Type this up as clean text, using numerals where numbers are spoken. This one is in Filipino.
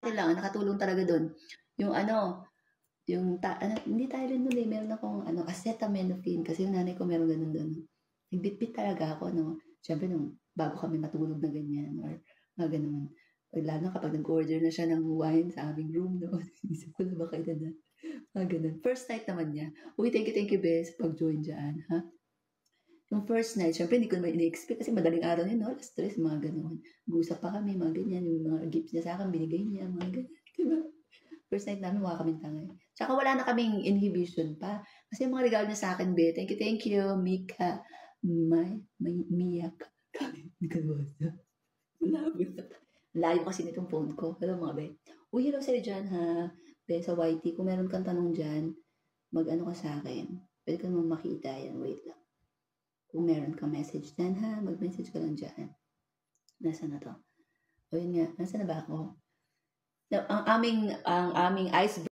akin lang, ang nakatulong talaga doon, yung hindi Tylenol eh, meron akong acetaminophen kasi yung nanay ko meron ganun doon. Nagbitbit talaga ako, no? Siyempre, bago kami matulog na ganyan, or mga ganun. Lalo na kapag nag-order na siya ng wine sa aming room, no? Isip ko na ba kayo na? Mga ganun. First night naman niya. Uy, thank you, Bes, pag-join dyan, ha? Yung first night, syempre hindi ko naman ini-expect kasi madaling araw yun, no? Alas 3, mga ganun. Mag-usap pa kami, mga ganyan. Yung mga gifts niya sa akin, binigay niya, mga ganyan. Diba? First night namin, wala kaming tangay. Tsaka wala na kaming inhibition pa. Kasi yung mga regalo niya sa akin, be, thank you, Mika. Miyak. Hindi ka nabasa. Layo kasi nitong phone ko. Hello mga be. Uy, hello sa'yo dyan ha. Be, sa YT, kung meron kang tanong dyan, mag-ano ka sa akin. Pwede ka naman makita yan. Wait lang. Kung meron kang message dyan ha, mag-message ka lang dyan. Nasaan na to? O yun nga, nasaan na ba ako? Ang aming ice